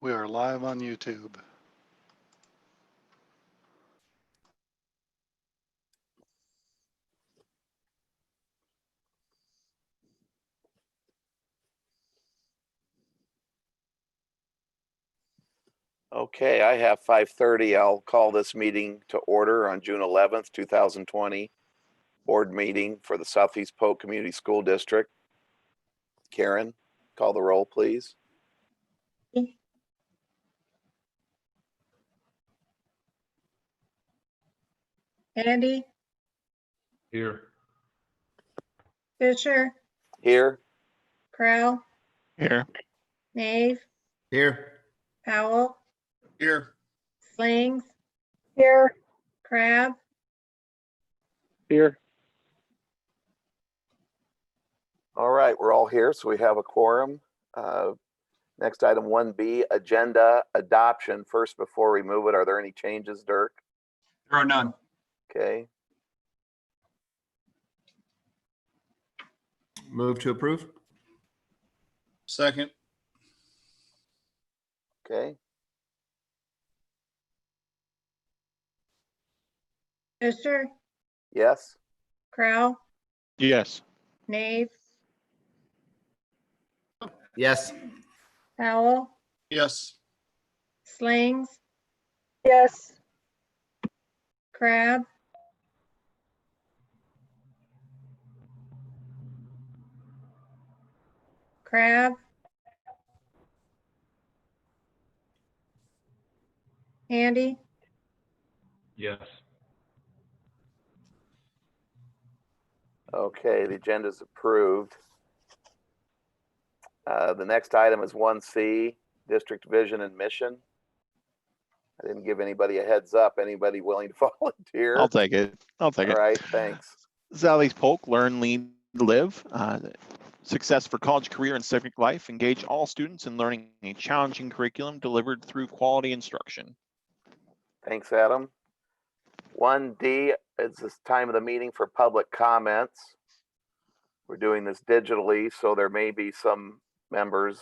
We are live on YouTube. Okay, I have 5:30. I'll call this meeting to order on June 11th, 2020. Board meeting for the Southeast Polk Community School District. Karen, call the roll, please. Andy, Here. Fisher, Here. Crowell, Here. Nave, Here. Powell, Here. Slings, here, Crab, Here. All right, we're all here, so we have a quorum. Next item 1B, agenda adoption. First, before we move it, are there any changes, Dirk? There are none. Okay, Move to approve. Second. okay. Fisher, Yes, Crowell, Yes. Nave, Yes. Powell, Yes. Slings, yes, Crab, Andy, Yes. okay, the agenda is approved. The next item is 1C, district vision and mission. I didn't give anybody a heads up. Anybody willing to volunteer? I'll take it. I'll take All it. right, thanks. Southeast Polk, learn, lead, live. Success for college, career, and civic life. Engage all students in learning a challenging curriculum delivered through quality instruction. Thanks, Adam. 1D is this time of the meeting for public comments. We're doing this digitally, so there may be some members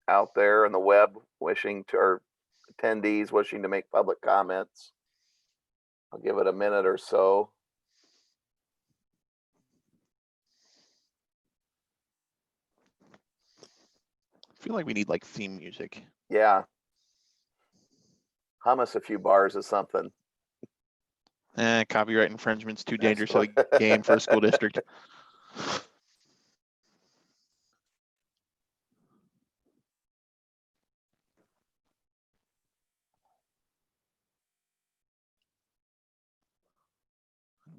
out there on the web wishing to, or attendees wishing to make public comments. I'll give it a minute or so. I feel like we need like theme music. Yeah. Hum us a few bars of something. Copyright infringement's too That's dangerous of a game for a school district.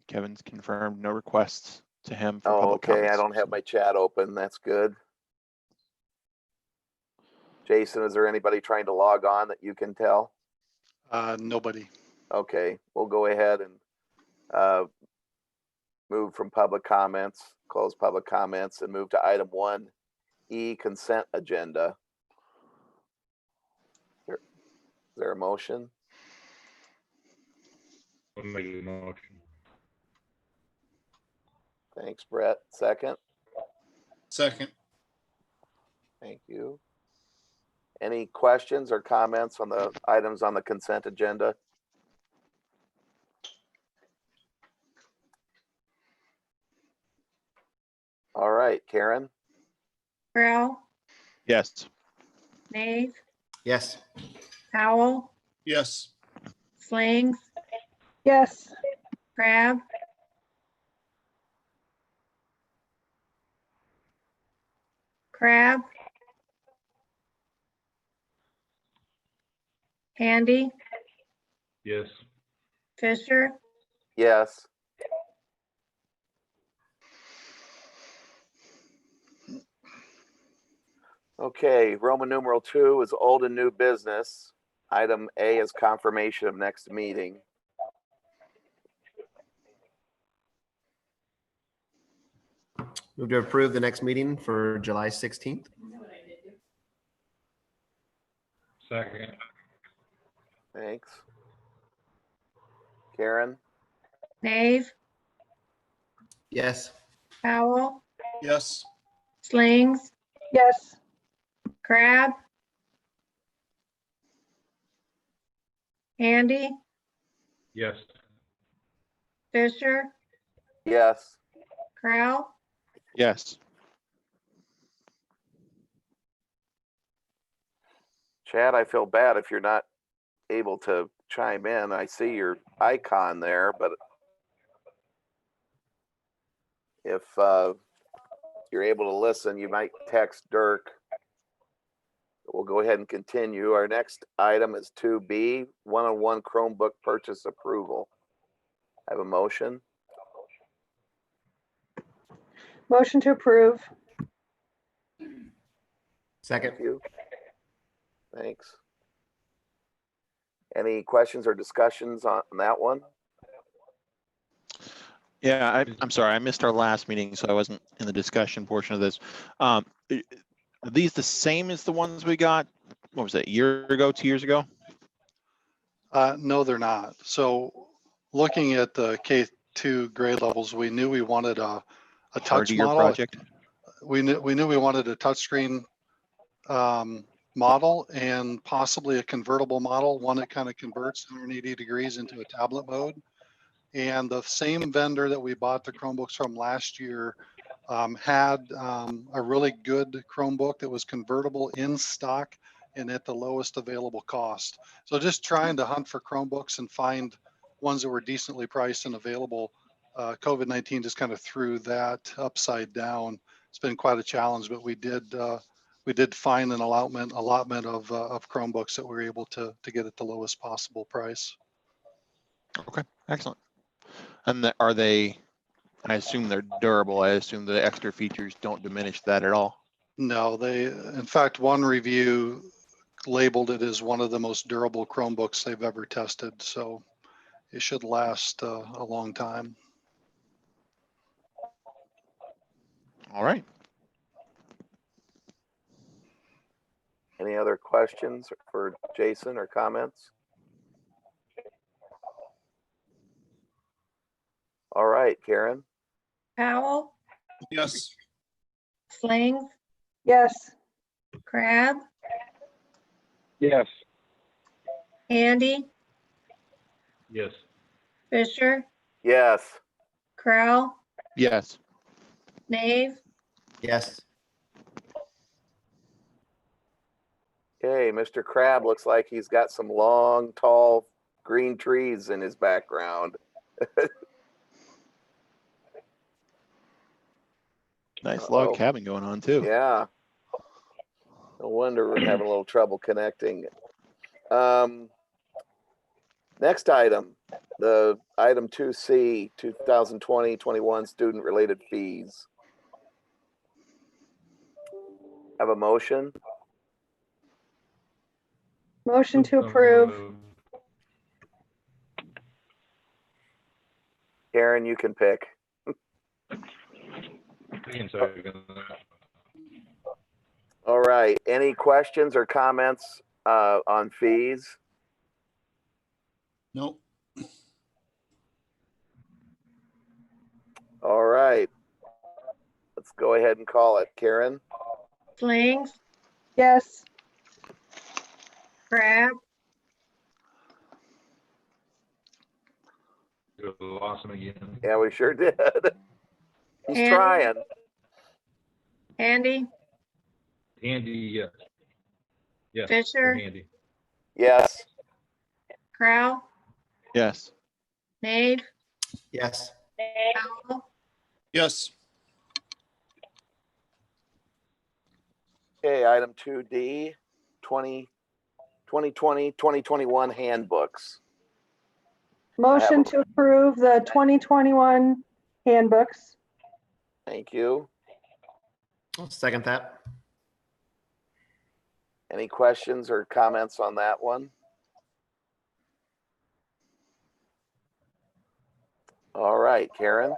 Kevin's confirmed no requests to him for Oh, public okay. comments. I don't have my chat open. That's good. Jason, is there anybody trying to log on that you can tell? Nobody. Okay, we'll go ahead and move from public comments, close public comments, and move to item 1E, consent agenda. Is there a motion? I'll make the motion. Thanks, Brett. Second. Second. Thank you. Any questions or comments on the items on the consent agenda? All right, Karen? Crowell, Yes. Nave, Yes. Powell, Yes. Slings, yes, Crab, Andy, Yes. Fisher, Yes. Okay, Roman numeral 2 is old and new business. Item A is confirmation of next meeting. Move to approve the next meeting for July 16th. Second. Thanks. Karen? Nave, Yes. Powell, Yes. Slings, yes, Crab, Andy, Yes. Fisher, Yes. Crowell, Yes. Chad, I feel bad if you're not able to chime in. I see your icon there, but if you're able to listen, you might text Dirk. We'll go ahead and continue. Our next item is 2B, one-on-one Chromebook purchase approval. I have a motion. Motion to approve. Second. Thank you. Thanks. Any questions or discussions on that one? Yeah, I'm sorry, I missed our last meeting, so I wasn't in the discussion portion of this. Are these the same as the ones we got, what was it, a year ago, 2 years ago? No, they're not. So looking at the K2 grade levels, we knew we wanted a touch Hardier model. project? We knew we wanted a touchscreen model and possibly a convertible model, one that kind of converts 180 degrees into a tablet mode. And the same vendor that we bought the Chromebooks from last year had a really good Chromebook that was convertible in stock and at the lowest available cost. So just trying to hunt for Chromebooks and find ones that were decently priced and available. COVID-19 just kind of threw that upside down. It's been quite a challenge, but we did find an allotment of Chromebooks that we were able to get at the lowest possible price. Okay, excellent. And are they, I assume they're durable. I assume the extra features don't diminish that at all. No, in fact, one review labeled it as one of the most durable Chromebooks they've ever tested. So it should last a long time. All right. Any other questions for Jason or comments? All right, Karen. Powell, Yes. Slings, Yes. Crab, Yes. Andy, Yes. Fisher, Yes. Crowell, Yes. Nave, Yes. Okay, Mr. Crab looks like he's got some long, tall green trees in his background. Nice log Uh-oh. cabin going on too. Yeah. No wonder we're having a little trouble connecting. Next item, the item 2C, 2020-21 student related fees. Have a motion? Motion to approve. Karen, you can pick. All right. Any questions or comments on fees? Nope. All right. Let's go ahead and call it. Karen? Slings, Yes. Crab, You lost him again. Yeah, we sure did. He's Andy? trying. Andy, Andy, yes. Yes. Fisher? Andy. Yes. Crowell, Yes. Nave, Yes. Powell, Yes. Okay, item 2D, 2020-2021 handbooks. Motion to approve the 2021 handbooks. Thank you. I'll second that. Any questions or comments on that one? All right, Karen?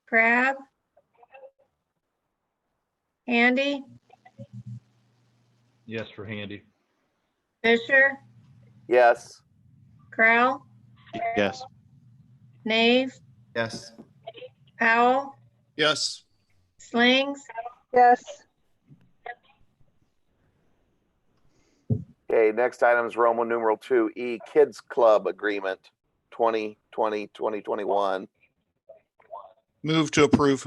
Crab, Andy, Yes for Andy. Fisher, Yes. Crowell, Yes. Nave, Yes. Powell, Yes. Slings, Yes. Okay, next item is Roman numeral 2E, Kids Club Agreement 2020-2021. Move to approve.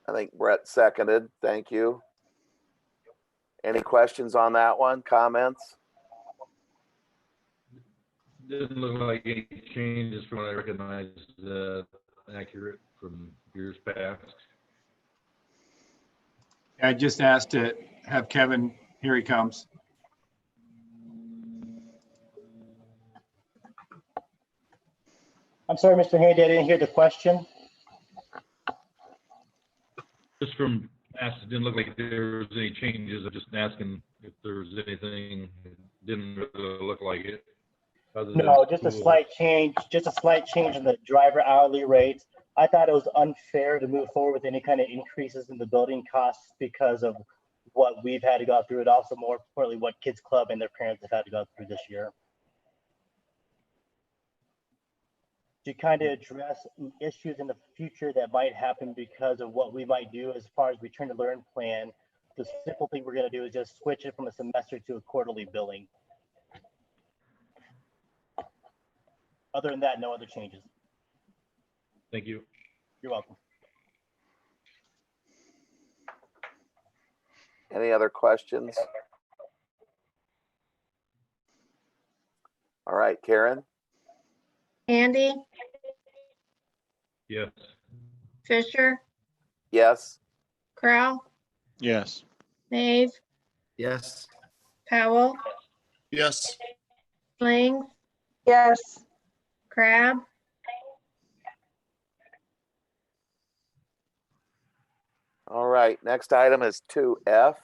I think Brett seconded. Thank you. Any questions on that one? Comments? Doesn't look like any changes from what I recognize accurate from years past. I just asked to have Kevin, here he comes. I'm sorry, Mr. Handy, I didn't hear the question. Just from it didn't look like there was any changes. I'm just asking if there was anything. It didn't really look like it. Other than No, just a school. slight change in the driver hourly rates. I thought it was unfair to move forward with any kind of increases in the building costs because of what we've had to go through, and also more importantly, what Kids Club and their parents have had to go through this year. To kind of address issues in the future that might happen because of what we might do as far as return to learn plan, the simple thing we're going to do is just switch it from a semester to a quarterly billing. Other than that, no other changes. Thank you. You're welcome. Any other questions? All right, Karen? Andy, Yes. Fisher, Yes? Crowell, Yes. Nave, Yes. Powell, Yes. Slings, yes, Crab, All right, next item is 2F,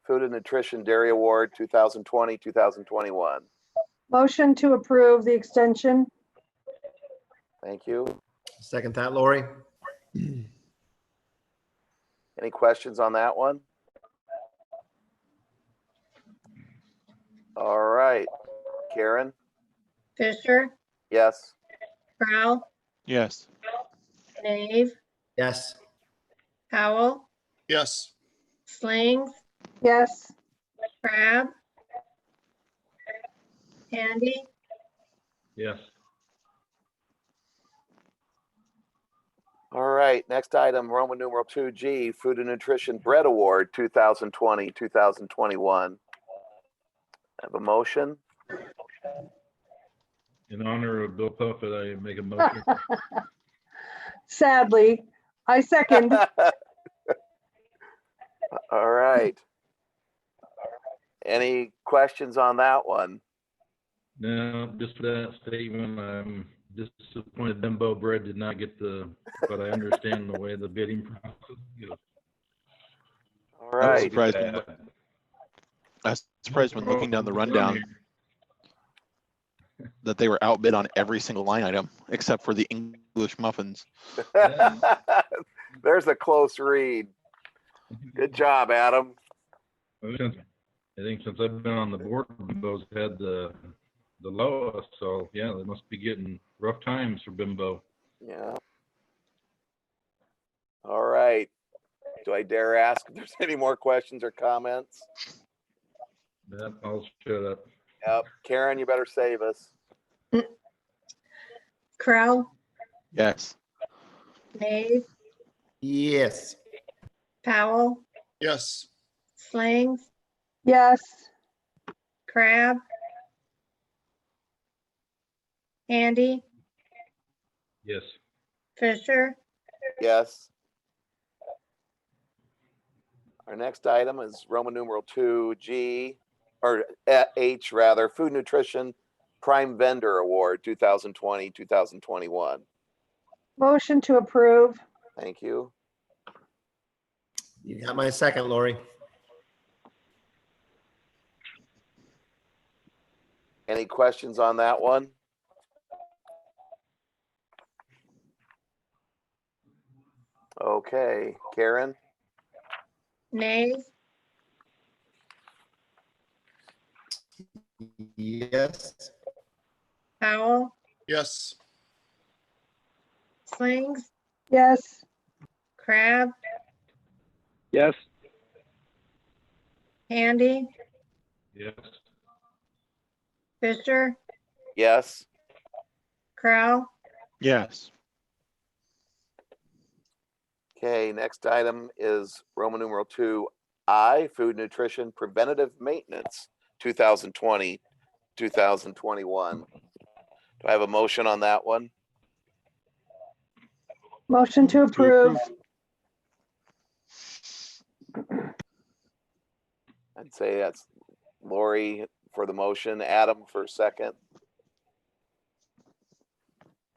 Food and Nutrition Dairy Award 2020-2021. motion to approve the extension. Thank you. Second that, Lori. Any questions on that one? All right, Karen? Fisher, Yes? Crowell, Yes. Nave, Yes. Powell, Yes. Slings, Yes, Crab, Andy, Yes. All right, next item, Roman numeral 2G, Food and Nutrition Bread Award 2020-2021. Have a motion? In honor of Bill Puffett, I make a motion. sadly, I second. All right. Any questions on that one? No, just for that statement, I'm disappointed Bimbo Bread did not get but I understand the way the bidding process goes. All I was right. surprised. I was surprised when looking down the rundown that they were outbid on every single line item except for the English muffins. There's a close read. Good job, Adam. I think since I've been on the board, Bimbo's had the lowest, so yeah, they must be getting rough times for Bimbo. Yeah. All right. Do I dare ask if there's any more questions or comments? Yeah, I'll shut up. Yep. Karen, you better save us. Crowell, Yes. Nave, Yes. Powell, Yes. Slings, Yes, Crab, Andy, Yes. Fisher, Yes. Our next item is Roman numeral 2G, or H rather, Food Nutrition Prime Vendor Award 2020-2021. motion to approve. Thank you. You got my second, Lori. Any questions on that one? Okay, Karen? Nave, Yes. Powell, Yes. Slings, Yes, Crab, Yes. Andy, Yes. Fisher, Yes. Crowell, Yes. Okay, next item is Roman numeral 2I, food nutrition preventative maintenance, 2020, 2021. Do I have a motion on that one? Motion to approve. I'd say that's Lori for the motion, Adam for second.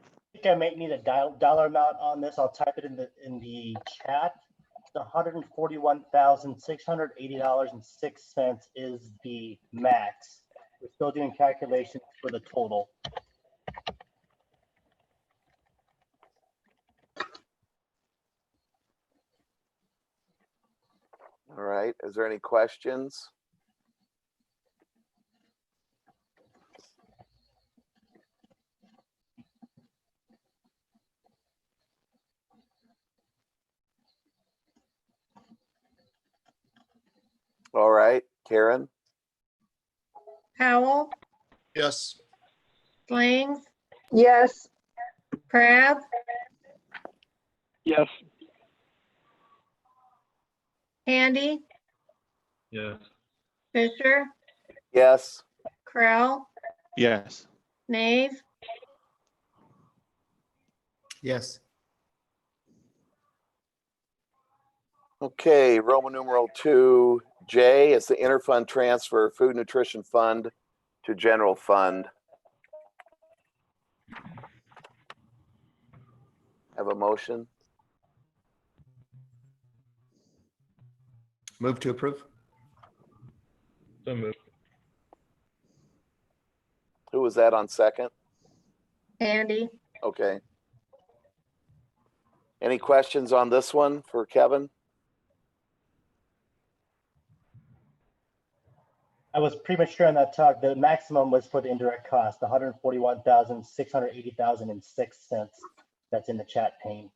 I think I might need a dollar amount on this. I'll type it in the chat. The $141,680.06 is the max. We're still doing calculations for the total. All right, is there any questions? All right, Karen? Powell, Yes. Slings, Yes. Crab, Yes. Andy, Yes. Fisher, Yes. Crowell, Yes. Nave, Yes. Okay, Roman numeral 2J is the interfund transfer, food nutrition fund to general fund. Have a motion? Move to approve. So moved. Who was that on second? Andy, Okay. Any questions on this one for Kevin? I was premature on that talk. The maximum was for the indirect cost, the $141,680.06. That's in the chat pane.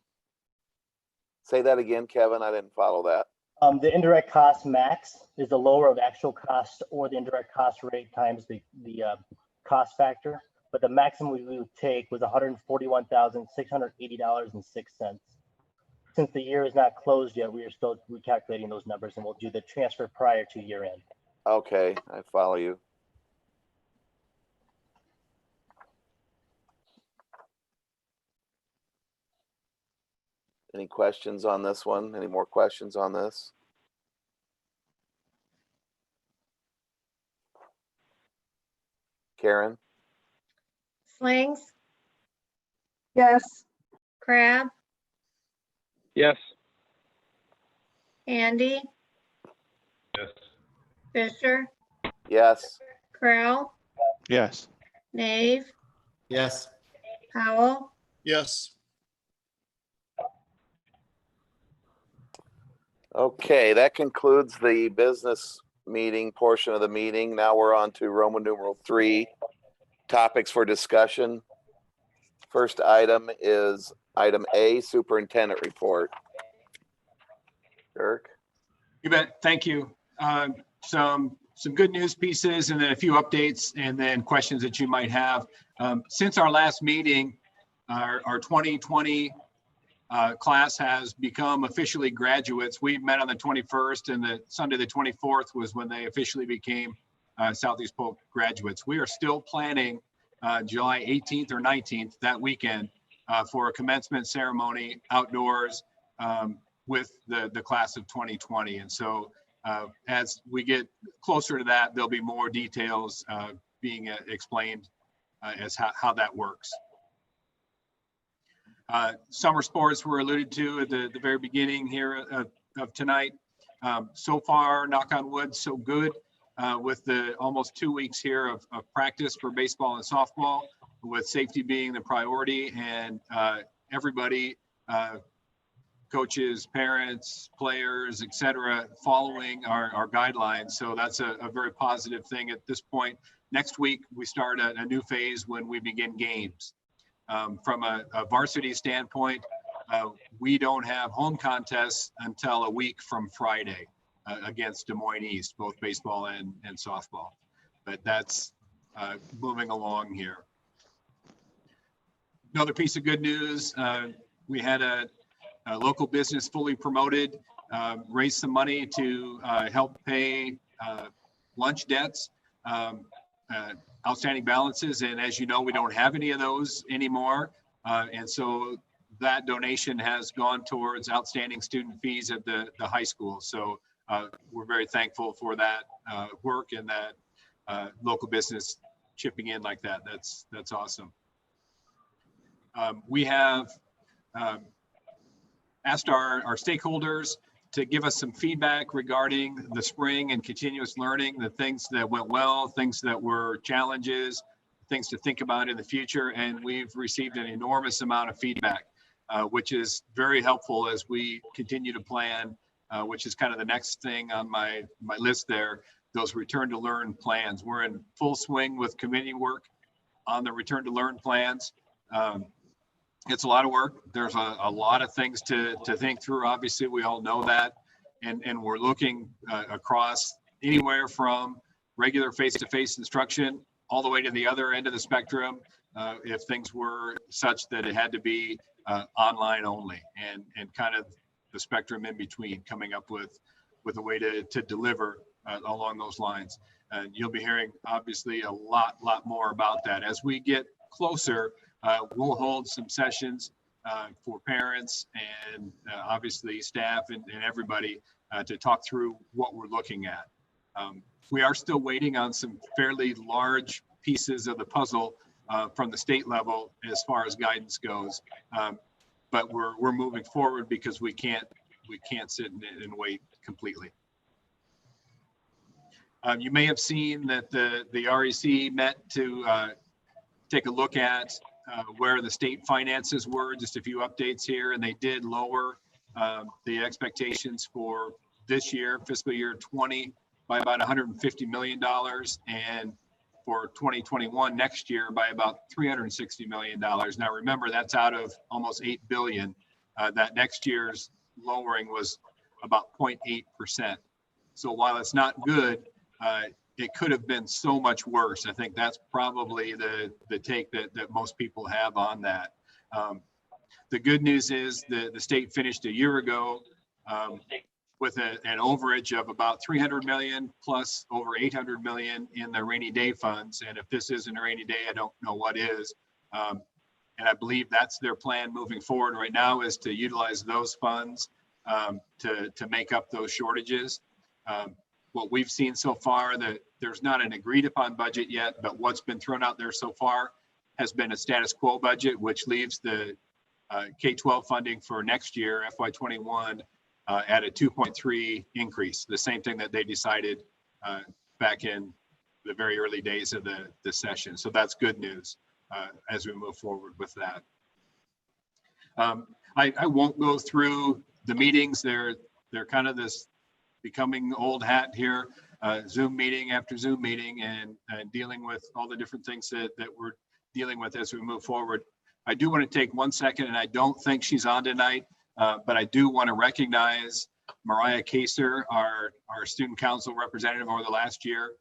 Say that again, Kevin. I didn't follow that. The indirect cost max is the lower of actual cost or the indirect cost rate times the cost factor. But the maximum we would take was $141,680.06. Since the year is not closed yet, we are still recalculating those numbers, and we'll do the transfer prior to year end. Okay, I follow you. Any questions on this one? Any more questions on this? Karen? Slings, Yes. Crab, Yes. Andy, Yes. Fisher, Yes. Crowell, Yes. Nave, Yes. Powell, Yes. Okay, that concludes the business meeting portion of the meeting. Now we're on to Roman numeral 3, topics for discussion. First item is item A, superintendent report. Dirk? You bet. Thank you. Some good news pieces and then a few updates and then questions that you might have. Since our last meeting, our 2020 class has become officially graduates. We met on the 21st and the Sunday the 24th was when they officially became Southeast Polk graduates. We are still planning July 18th or 19th, that weekend, for a commencement ceremony outdoors with the class of 2020. And so as we get closer to that, there'll be more details being explained as how that works. Summer sports were alluded to at the very beginning here of tonight. So far, knock on wood, so good with the almost 2 weeks here of practice for baseball and softball, with safety being the priority and everybody, coaches, parents, players, etc., following our guidelines. So that's a very positive thing at this point. Next week, we start a new phase when we begin games. From a varsity standpoint, we don't have home contests until a week from Friday against Des Moines East, both baseball and softball. But that's moving along here. Another piece of good news, we had a local business fully promoted, raised some money to help pay lunch debts, outstanding balances. And as you know, we don't have any of those anymore. And so that donation has gone towards outstanding student fees at the high school. So we're very thankful for that work and that local business chipping in like that. That's awesome. We have asked our stakeholders to give us some feedback regarding the spring and continuous learning, the things that went well, things that were challenges, things to think about in the future. And we've received an enormous amount of feedback, which is very helpful as we continue to plan, which is kind of the next thing on my list there, those return to learn plans. We're in full swing with committee work on the return to learn plans. It's a lot of work. There's a lot of things to think through. Obviously, we all know that. And we're looking across anywhere from regular face-to-face instruction all the way to the other end of the spectrum if things were such that it had to be online only, and kind of the spectrum in between, coming up with a way to deliver along those lines. And you'll be hearing obviously a lot more about that. As we get closer, we'll hold some sessions for parents and obviously staff and everybody to talk through what we're looking at. We are still waiting on some fairly large pieces of the puzzle from the state level as far as guidance goes, but we're moving forward because we can't sit and wait completely. You may have seen that the REC met to take a look at where the state finances were. Just a few updates here, and they did lower the expectations for this year, fiscal year 20, by about $150 million, and for 2021 next year by about $360 million. Now remember, that's out of almost $8 billion. That next year's lowering was about 0.8%. So while it's not good, it could have been so much worse. I think that's probably the take that most people have on that. The good news is the state finished a year ago with an overage of about 300 million plus over 800 million in the rainy day funds. And if this isn't a rainy day, I don't know what is. And I believe that's their plan moving forward right now, is to utilize those funds to make up those shortages. What we've seen so far, that there's not an agreed upon budget yet, but what's been thrown out there so far has been a status quo budget, which leaves the K-12 funding for next year, FY21, at a 2.3 increase, the same thing that they decided back in the very early days of the session. So that's good news as we move forward with that. I won't go through the meetings. They're kind of this becoming old hat here, Zoom meeting after Zoom meeting, and dealing with all the different things that we're dealing with as we move forward. I do want to take 1 second, and I don't think she's on tonight, but I do want to recognize Mariah Kaser, our student council representative over the last year.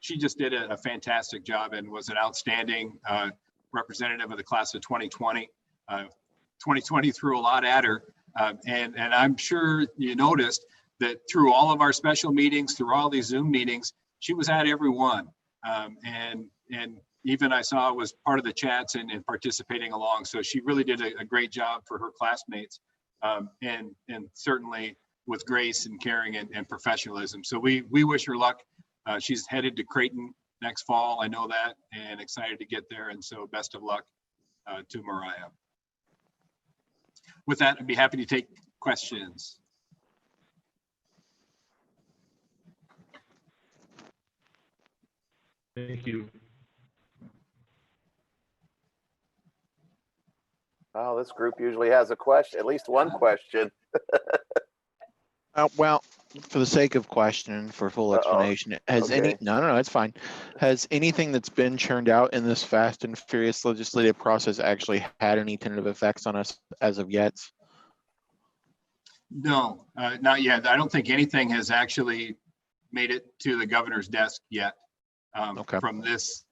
She just did a fantastic job and was an outstanding representative of the class of 2020. 2020 threw a lot at her, and I'm sure you noticed that through all of our special meetings, through all these Zoom meetings, she was at every one. And even I saw was part of the chats and participating along. So she really did a great job for her classmates, and certainly with grace and caring and professionalism. So we wish her luck. She's headed to Creighton next fall, I know that, and excited to get there. And so best of luck to Mariah. With that, I'd be happy to take questions. Thank you. Oh, this group usually has a question, at least one question. Well, For the sake of question, for full explanation, has any, Okay. no, it's fine. Has anything that's been churned out in this fast and furious legislative process actually had any tentative effects on us as of yet? No, not yet. I don't think anything has actually made it to the governor's desk yet. Okay. From this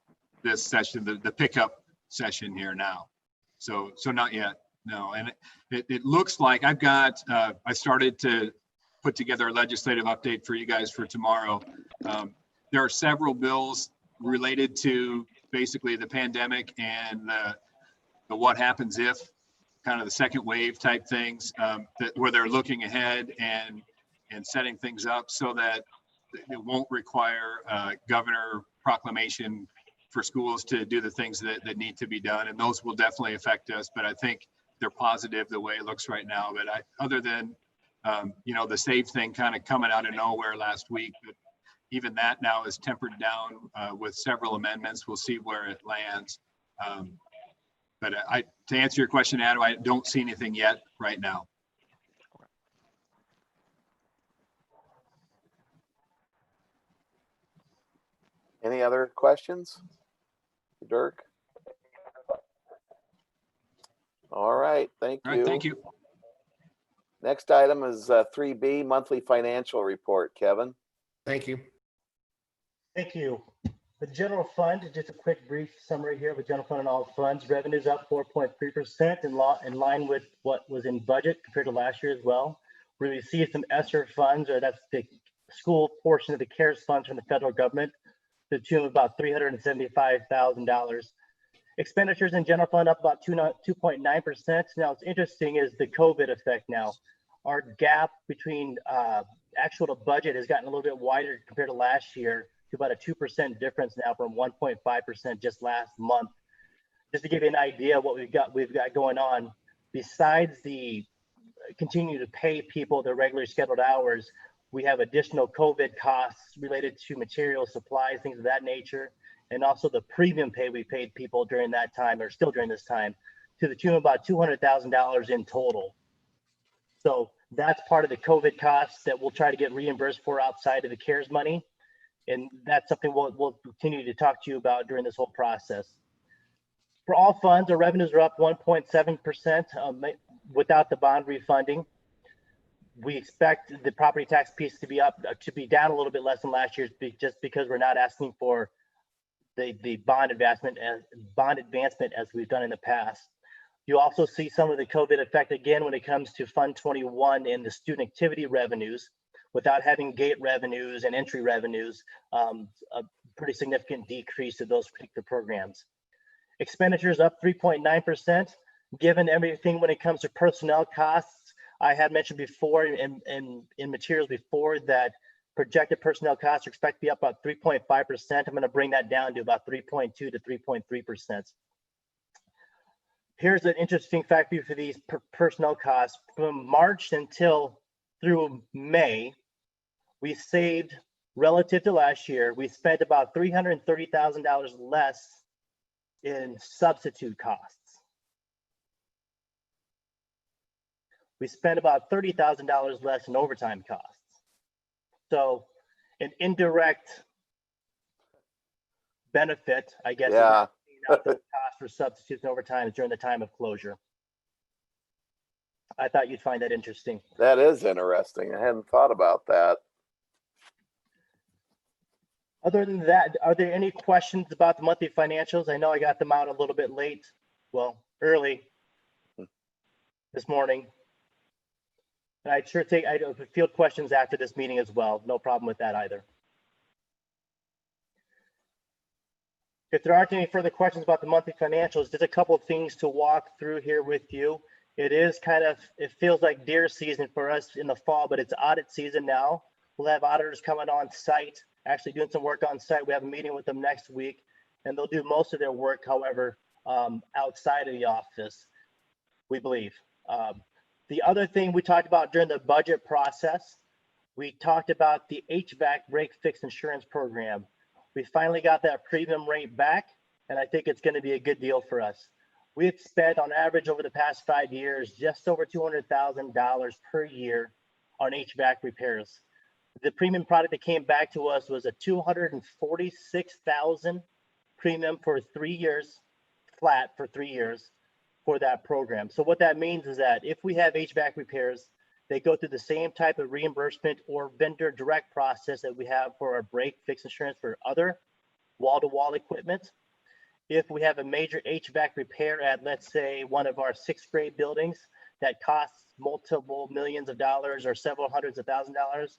session, the pickup session here now. So not yet, no. And it looks like I've got, I started to put together a legislative update for you guys for tomorrow. There are several bills related to basically the pandemic and the what happens if, kind of the second wave type things, where they're looking ahead and setting things up so that it won't require governor proclamation for schools to do the things that need to be done. And those will definitely affect us, but I think they're positive the way it looks right now. But other than, the SAVE thing kind of coming out of nowhere last week, but even that now is tempered down with several amendments. We'll see where it lands. But to answer your question, Adam, I don't see anything yet right now. Any other questions? Dirk? All right, thank you. All right, thank you. Next item is 3B, monthly financial report. Kevin? Thank you. Thank you. The general fund, just a quick brief summary here. The general fund and all funds, revenues up 4.3% in line with what was in budget compared to last year as well. We received some ESSER funds, or that's the school portion of the CARES funds from the federal government, to the tune of about $375,000. Expenditures in general fund up about 2.9%. Now, what's interesting is the COVID effect now. Our gap between actual to budget has gotten a little bit wider compared to last year, to about a 2% difference now from 1.5% just last month. Just to give you an idea of what we've got going on, besides the continue to pay people their regularly scheduled hours, we have additional COVID costs related to materials, supplies, things of that nature, and also the premium pay we paid people during that time, or still during this time, to the tune of about $200,000 in total. So that's part of the COVID costs that we'll try to get reimbursed for outside of the CARES money. And that's something we'll continue to talk to you about during this whole process. For all funds, our revenues are up 1.7% without the bond refunding. We expect the property tax piece to be down a little bit less than last year's, just because we're not asking for the bond advancement as we've done in the past. You also see some of the COVID effect again when it comes to Fund 21 and the student activity revenues. Without having gate revenues and entry revenues, a pretty significant decrease to those particular programs. Expenditures up 3.9%. Given everything when it comes to personnel costs, I had mentioned before in materials before that projected personnel costs are expected to be up about 3.5%. I'm going to bring that down to about 3.2 to 3.3%. Here's an interesting fact for these personnel costs. From March through May, we saved, relative to last year, we spent about $330,000 less in substitute costs. We spent about $30,000 less in overtime costs. So an indirect benefit, I guess, Yeah. Of the cost for substitutes and overtime during the time of closure. I thought you'd find that interesting. That is interesting. I hadn't thought about that. Other than that, are there any questions about the monthly financials? I know I got them out a little bit late, well, early this morning. And I'd field questions after this meeting as well. No problem with that either. If there aren't any further questions about the monthly financials, there's a couple of things to walk through here with you. It feels like deer season for us in the fall, but it's audit season now. We'll have auditors coming on site, actually doing some work on site. We have a meeting with them next week, and they'll do most of their work, however, outside of the office, we believe. The other thing we talked about during the budget process, we talked about the HVAC break fix insurance program. We finally got that premium rate back, and I think it's going to be a good deal for us. We had spent on average over the past 5 years just over $200,000 per year on HVAC repairs. The premium product that came back to us was a $246,000 premium for 3 years, flat for 3 years for that program. So what that means is that if we have HVAC repairs, they go through the same type of reimbursement or vendor direct process that we have for our break fix insurance for other wall-to-wall equipment. If we have a major HVAC repair at, let's say, one of our 6th grade buildings that costs multiple millions of dollars or several hundreds of $1,000s,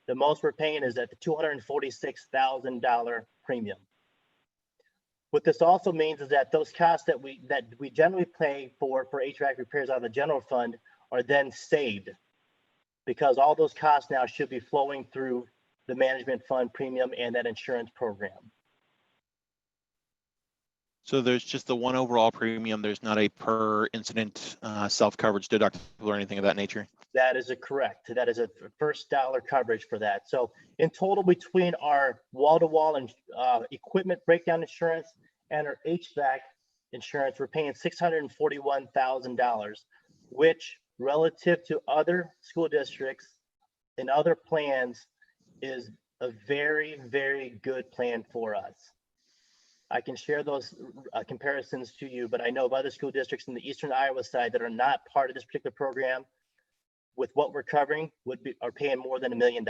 the most we're paying is at the $246,000 premium. What this also means is that those costs that we generally pay for HVAC repairs out of the general fund are then saved, because all those costs now should be flowing through the management fund premium and that insurance program. So there's just the one overall premium. There's not a per incident self-coverage deductible or anything of that nature. That is correct. That is a first dollar coverage for that. So in total, between our wall-to-wall and equipment breakdown insurance and our HVAC insurance, we're paying $641,000, which relative to other school districts and other plans is a very, very good plan for us. I can share those comparisons to you, but I know of other school districts in the Eastern Iowa side that are not part of this particular program with what we're covering are paying more than $1 million.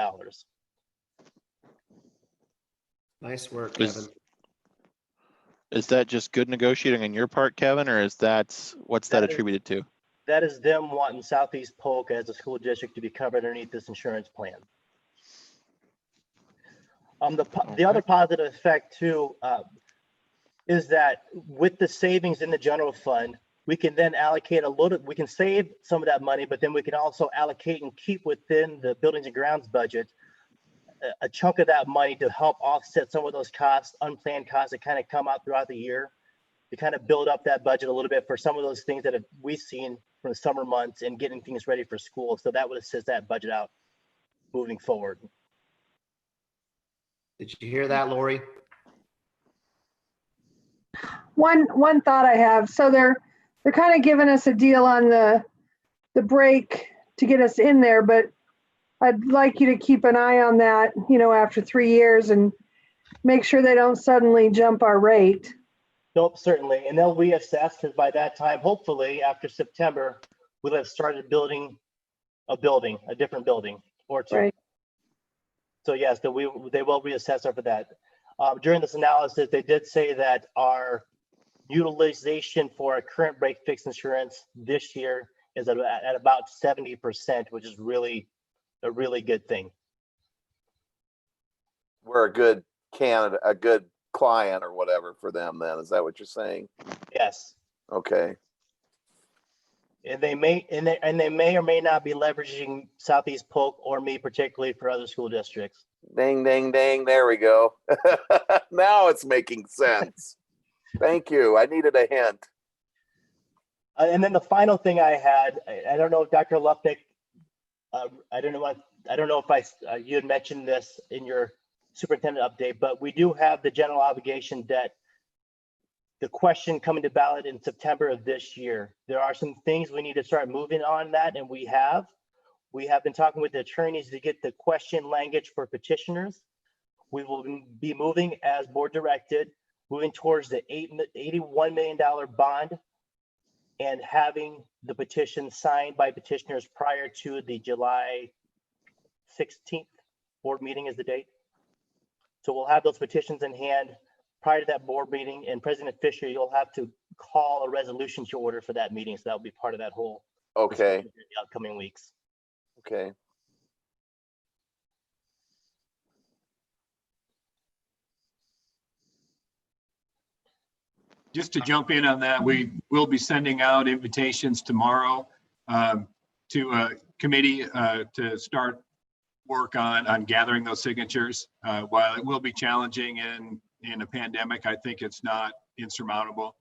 Nice work, Kevin. Is that just good negotiating on your part, Kevin, or what's that attributed to? That is them wanting Southeast Polk as a school district to be covered underneath this insurance plan. The other positive effect too is that with the savings in the general fund, we can then allocate we can save some of that money, but then we can also allocate and keep within the buildings and grounds budget a chunk of that money to help offset some of those costs, unplanned costs that kind of come out throughout the year, to kind of build up that budget a little bit for some of those things that we've seen from the summer months and getting things ready for school. So that would assist that budget out moving forward. Did you hear that, Lori? One thought I have. So they're kind of giving us a deal on the break to get us in there, but I'd like you to keep an eye on that, after 3 years and make sure they don't suddenly jump our rate. Nope, certainly. And they'll reassess, because by that time, hopefully after September, we'll have started building a different building or two. Right. So yes, they will reassess after that. During this analysis, they did say that our utilization for our current break fix insurance this year is at about 70%, which is really a really good thing. We're a good candidate, a good client or whatever for them then. Is that what you're saying? Yes. Okay. And they may or may not be leveraging Southeast Polk or me particularly for other school districts. Ding, ding, ding. There we go. Now it's making sense. Thank you. I needed a hint. And then the final thing I had, I don't know if Dr. Lupnick, I don't know if you had mentioned this in your superintendent update, but we do have the general obligation debt, the question coming to ballot in September of this year. There are some things we need to start moving on that, and we have been talking with the attorneys to get the question language for petitioners. We will be moving as board directed, moving towards the $81 million bond and having the petition signed by petitioners prior to the July 16th board meeting is the date. So we'll have those petitions in hand prior to that board meeting, and President Fisher, you'll have to call a resolution to order for that meeting. So that'll be part of that whole Okay. in the upcoming weeks. Okay. Just to jump in on that, we will be sending out invitations tomorrow to a committee to start work on gathering those signatures. While it will be challenging in a pandemic, I think it's not insurmountable.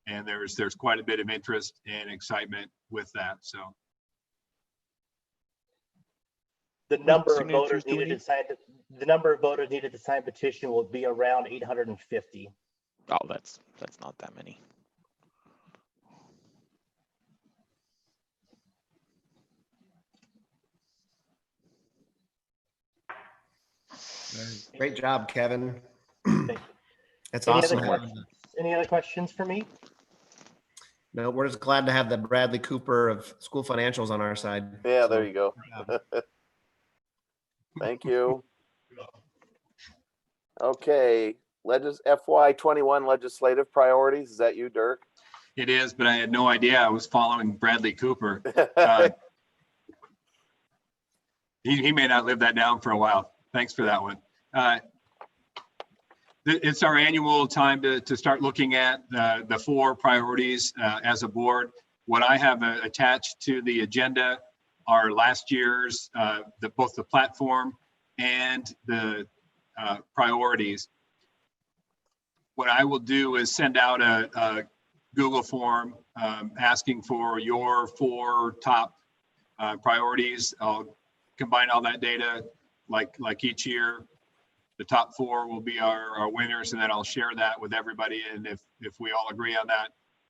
And there's quite a bit of interest and excitement with that. So The number of voters needed to sign petition will be around 850. Oh, that's not that many. Great job, Kevin. Thank That's Any awesome. other questions? Any other questions for me? No, we're just glad to have the Bradley Cooper of school financials on our side. Yeah, So, there you go. good job. Thank you. Okay, FY21 legislative priorities. Is that you, Dirk? It is, but I had no idea I was following Bradley Cooper. Uh, he may not live that down for a while. Thanks for that one. It's our annual time to start looking at the 4 priorities as a board. What I have attached to the agenda are last year's, both the platform and the priorities. What I will do is send out a Google form asking for your 4 top priorities. I'll combine all that data like each year. The top 4 will be our winners, and then I'll share that with everybody. And if we all agree on that,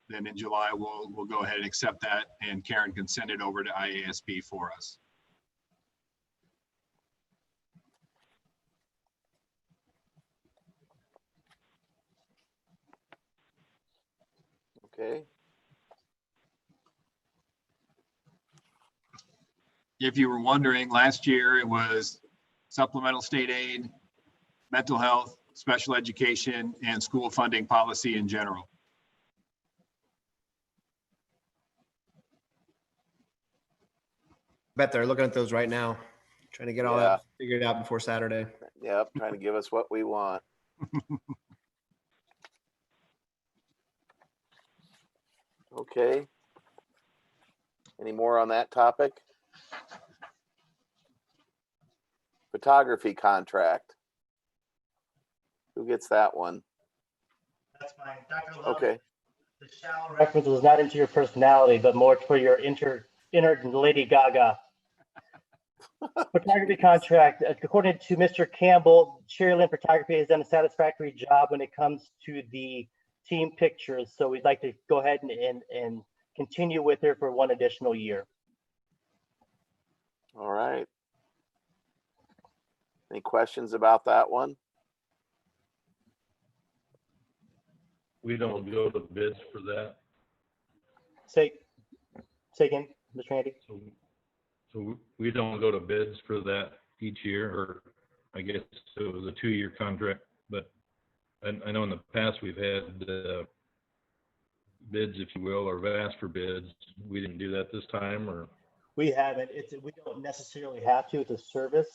then in July, we'll go ahead and accept that, and Karen can send it over to IASB for us. Okay. If you were wondering, last year it was supplemental state aid, mental health, special education, and school funding policy in general. Bet they're looking at those right now, trying to get all Yeah. that figured out before Saturday. Yep, trying to give us what we want. Okay. Any more on that topic? Photography contract. Who gets that one? That's fine. Dr. Love, Okay. the shall reference was not into your personality, but more for your inner Lady Gaga. Photography contract. According to Mr. Campbell, Sherry Lynn Photography has done a satisfactory job when it comes to the team pictures. So we'd like to go ahead and continue with her for 1 additional year. All right. Any questions about that one? We don't go to bids for that. Say again, Mr. Randy. So we don't go to bids for that each year, or I guess it was a 2-year contract, but I know in the past we've had bids, if you will, or have asked for bids. We didn't do that this time, or? We haven't. We don't necessarily have to. It's a service,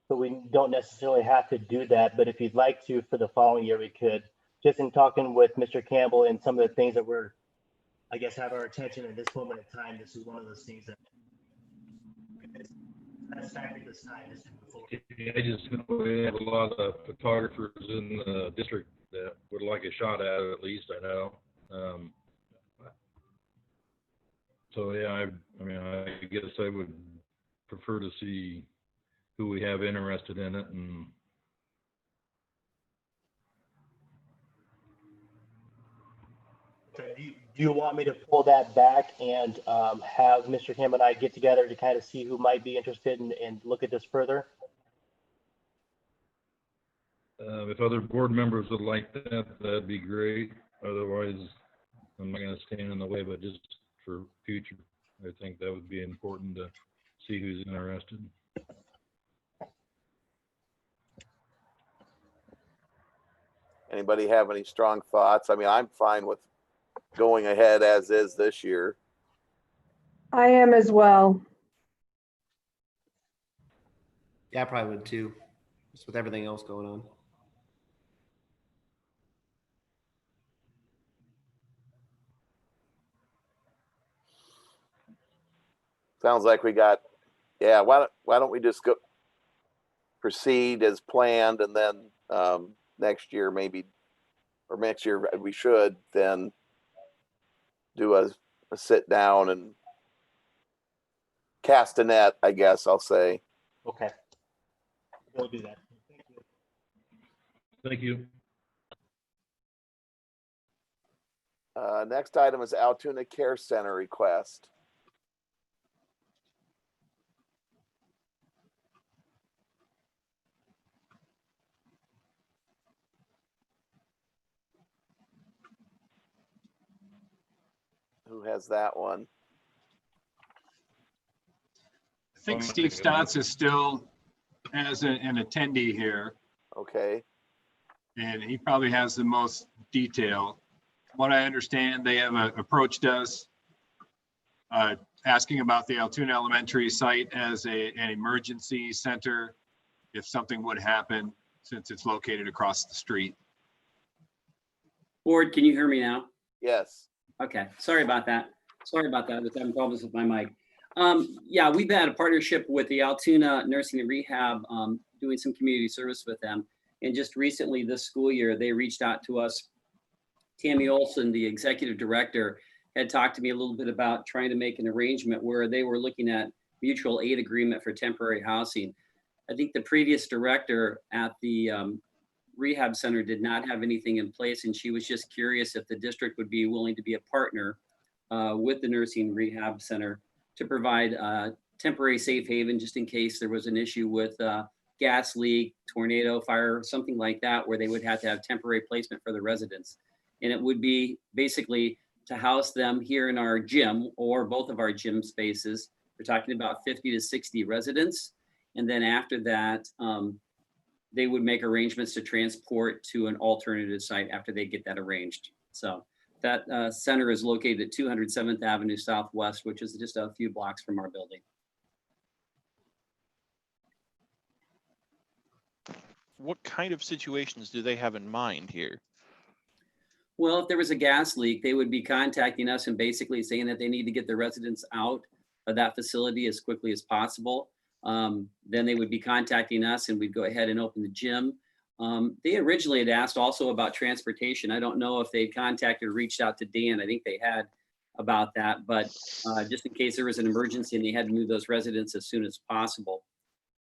so we don't necessarily have to do that. But if you'd like to for the following year, we could. Just in talking with Mr. Campbell and some of the things that we're, I guess, have our attention at this moment in time. This is one of those things that satisfactory this time. Just to move forward. I just know we have a lot of photographers in the district that would like a shot at it, at least I know. So yeah, I mean, I guess I would prefer to see who we have interested in it. And Do you want me to pull that back and have Mr. Kim and I get together to kind of see who might be interested and look at this further? if other board members would like that, that'd be great. Otherwise, I'm not going to stand in the way, but just for future, I think that would be important to see who's interested. Anybody have any strong thoughts? I mean, I'm fine with going ahead as is this year. I am as well. Yeah, I probably would too, just with everything else going on. Sounds like we got, yeah, why don't we just go proceed as planned, and then next year maybe, or next year we should then do a sit down and cast a net, I guess I'll say. Okay. We'll do that. Thank you. Thank you. Next item is Altoona Care Center request. Who has that one? I think Steve Stotts is still as an attendee here, Okay. and he probably has the most detail. What I understand, they have approached us asking about the Altoona Elementary site as an emergency center if something would happen, since it's located across the street. Board, can you hear me now? Yes. Okay, sorry about that. Sorry about that. I was having problems with my mic. Yeah, we've had a partnership with the Altoona Nursing and Rehab, doing some community service with them. And just recently this school year, they reached out to us. Tammy Olson, the executive director, had talked to me a little bit about trying to make an arrangement where they were looking at mutual aid agreement for temporary housing. I think the previous director at the rehab center did not have anything in place, and she was just curious if the district would be willing to be a partner with the nursing rehab center to provide temporary safe haven just in case there was an issue with gas leak, tornado, fire, something like that, where they would have to have temporary placement for the residents. And it would be basically to house them here in our gym or both of our gym spaces. We're talking about 50 to 60 residents. And then after that, they would make arrangements to transport to an alternative site after they get that arranged. So that center is located at 207th Avenue Southwest, which is just a few blocks from our building. What kind of situations do they have in mind here? Well, if there was a gas leak, they would be contacting us and basically saying that they need to get the residents out of that facility as quickly as possible. Then they would be contacting us and we'd go ahead and open the gym. They originally had asked also about transportation. I don't know if they contacted or reached out to Dan. I think they had about that, but just in case there was an emergency and they had to move those residents as soon as possible.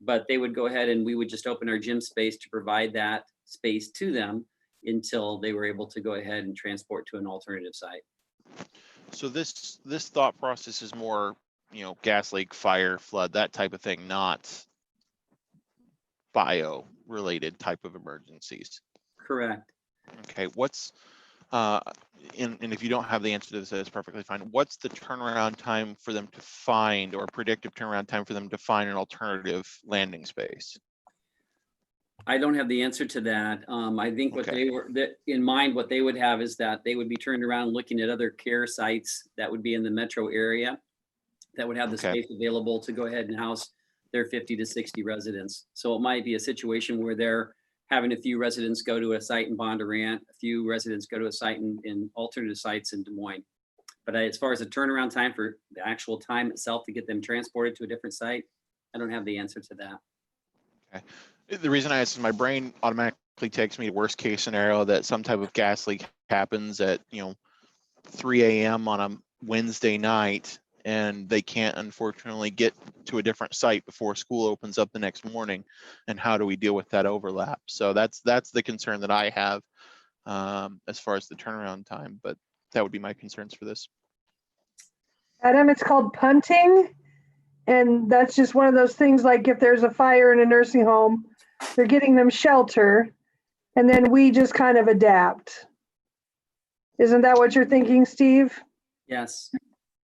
But they would go ahead and we would just open our gym space to provide that space to them until they were able to go ahead and transport to an alternative site. So this thought process is more, you know, gas leak, fire, flood, that type of thing, not bio related type of emergencies. Correct. Okay, what's and if you don't have the answer to this, that's perfectly fine. What's the turnaround time for them to find, or predictive turnaround time for them to find an alternative landing space? I don't have the answer to that. I think what Okay. they were in mind, what they would have is that they would be turned around looking at other care sites that would be in the metro area that would have the Okay. space available to go ahead and house their 50 to 60 residents. So it might be a situation where they're having a few residents go to a site in Bondurant, a few residents go to a site in alternative sites in Des Moines. But as far as the turnaround time for the actual time itself to get them transported to a different site, I don't have the answer to that. Okay. The reason I ask is my brain automatically takes me to worst case scenario that some type of gas leak happens at 3 a.m. on a Wednesday night, and they can't unfortunately get to a different site before school opens up the next morning. And how do we deal with that overlap? So that's the concern that I have as far as the turnaround time, but that would be my concerns for this. Adam, it's called punting. And that's just one of those things, like if there's a fire in a nursing home, they're getting them shelter, and then we just kind of adapt. Isn't that what you're thinking, Steve? Yes.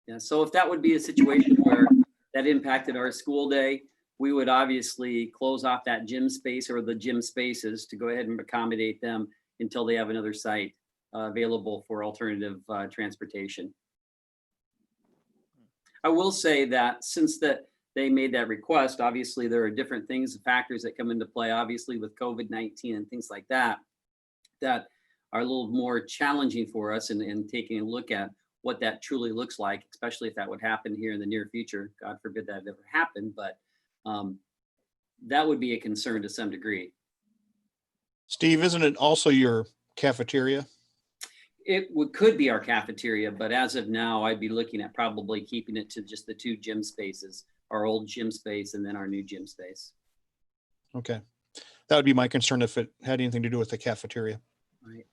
Yeah. So if that would be a situation where that impacted our school day, we would obviously close off that gym space or the gym spaces to go ahead and accommodate them until they have another site available for alternative transportation. I will say that since they made that request, obviously there are different things, factors that come into play, obviously with COVID-19 and things like that, that are a little more challenging for us and taking a look at what that truly looks like, especially if that would happen here in the near future. God forbid that ever happened, but that would be a concern to some degree. Steve, isn't it also your cafeteria? Could be our cafeteria, but as of now, I'd be looking at probably keeping it to just the two gym spaces, our old gym space and then our new gym space. Okay. That would be my concern if it had anything to do with the cafeteria. Right.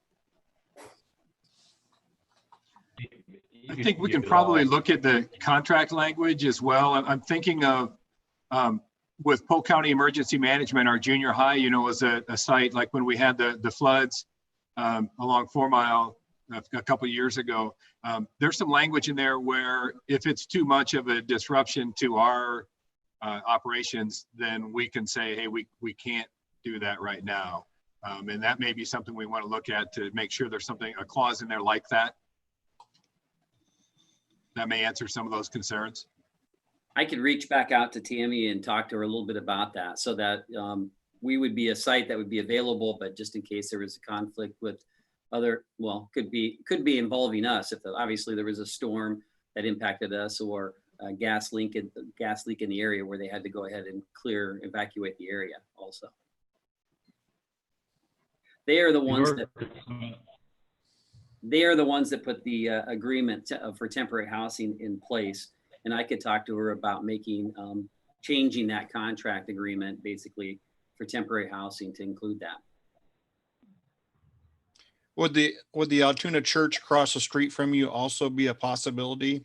I think we can probably look at the contract language as well. I'm thinking of with Polk County Emergency Management, our junior high, was a site like when we had the floods along 4 Mile a couple of years ago. There's some language in there where if it's too much of a disruption to our operations, then we can say, hey, we can't do that right now. And that may be something we want to look at to make sure there's a clause in there like that. That may answer some of those concerns. I could reach back out to Tammy and talk to her a little bit about that, so that we would be a site that would be available, but just in case there was a conflict with other, well, could be involving us. If obviously there was a storm that impacted us, or a gas leak in the area where they had to go ahead and evacuate the area also. They are the ones that put the agreement for temporary housing in place. And I could talk to her about changing that contract agreement basically for temporary housing to include that. Would the Altoona church across the street from you also be a possibility?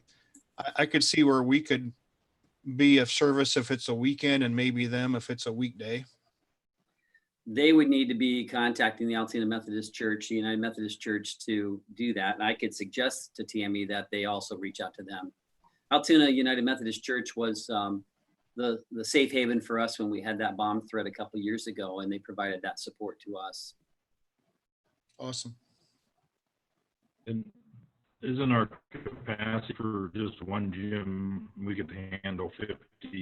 I could see where we could be of service if it's a weekend, and maybe them if it's a weekday. They would need to be contacting the Altoona Methodist Church, the United Methodist Church, to do that. And I could suggest to Tammy that they also reach out to them. Altoona United Methodist Church was the safe haven for us when we had that bomb threat a couple of years ago, and they provided that support to us. Awesome. And isn't our capacity for just one gym, we could handle 50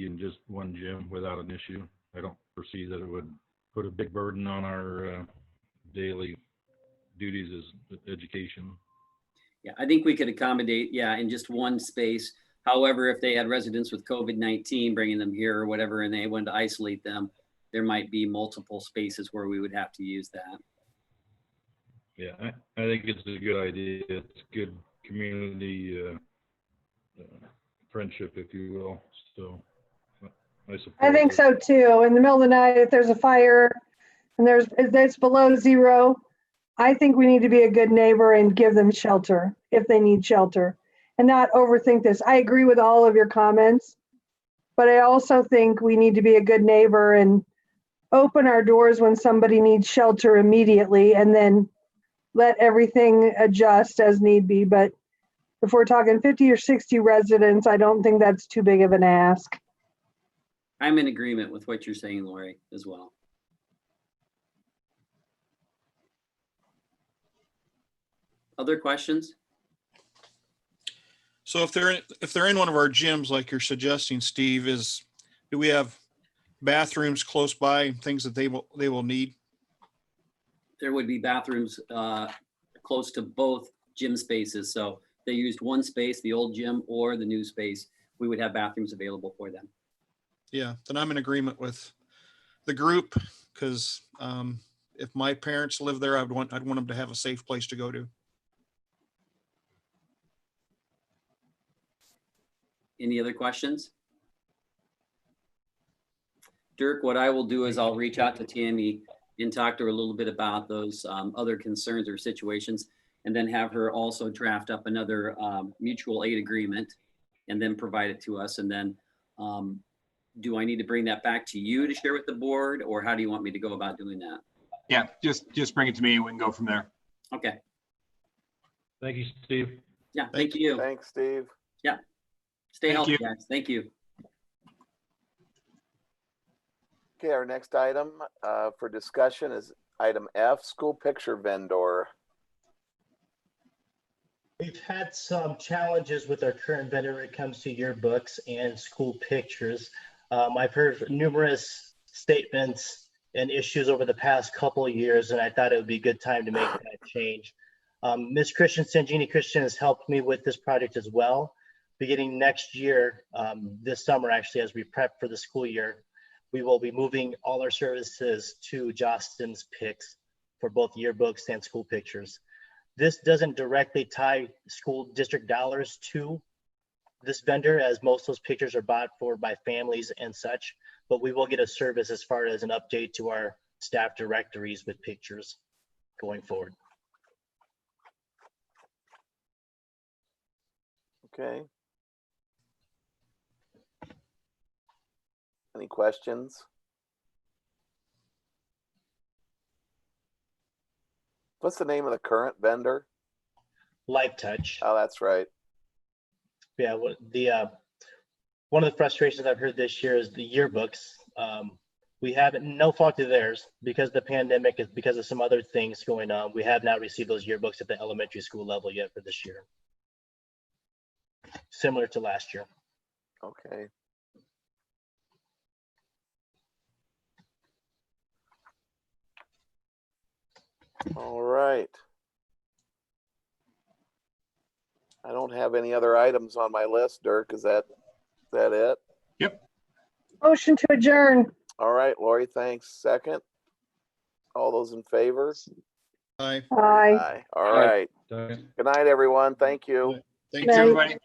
in just one gym without an issue? I don't foresee that it would put a big burden on our daily duties as education. Yeah, I think we could accommodate, in just one space. However, if they had residents with COVID-19, bringing them here or whatever, and they wanted to isolate them, there might be multiple spaces where we would have to use that. Yeah, I think it's a good idea. It's good community friendship, if you will. So I think so too. In the middle of the night, if there's a fire and it's below zero, I think we need to be a good neighbor and give them shelter if they need shelter, and not overthink this. I agree with all of your comments, but I also think we need to be a good neighbor and open our doors when somebody needs shelter immediately, and then let everything adjust as need be. But if we're talking 50 or 60 residents, I don't think that's too big of an ask. I'm in agreement with what you're saying, Lori, as well. Other questions? So if they're in one of our gyms, like you're suggesting, Steve, do we have bathrooms close by, things that they will need? There would be bathrooms close to both gym spaces. So they used one space, the old gym or the new space, we would have bathrooms available for them. Yeah, then I'm in agreement with the group, because if my parents live there, I'd want them to have a safe place to go to. Any other questions? Dirk, what I will do is I'll reach out to Tammy and talk to her a little bit about those other concerns or situations, and then have her also draft up another mutual aid agreement and then provide it to us. And then do I need to bring that back to you to share with the board, or how do you want me to go about doing that? Yeah, just bring it to me and we can go from there. Okay. Thank you, Steve. Yeah, thank you. Thanks, Steve. Yeah. Stay Thank healthy, you. guys. Thank you. Okay, our next item for discussion is item F, school picture vendor. We've had some challenges with our current vendor when it comes to yearbooks and school pictures. I've heard numerous statements and issues over the past couple of years, and I thought it would be a good time to make that change. Ms. Christensen, Jeannie Christian, has helped me with this project as well. Beginning next year, this summer actually, as we prep for the school year, we will be moving all our services to Jostens Picks for both yearbooks and school pictures. This doesn't directly tie school district dollars to this vendor, as most of those pictures are bought for by families and such, but we will get a service as far as an update to our staff directories with pictures going forward. Okay. Any questions? What's the name of the current vendor? Light Touch. Oh, that's right. Yeah, one of the frustrations I've heard this year is the yearbooks. We haven't, no fault of theirs, because of the pandemic, is because of some other things going on. We have not received those yearbooks at the elementary school level yet for this year. Similar to last year. Okay. All right. I don't have any other items on my list, Dirk. Is that it? Yep. Motion to adjourn. All right, Lori, thanks. Second. All those in favor? Aye. Aye. Aye. All right. Second. Good night, everyone. Thank you. Thank Good you. night. Everybody.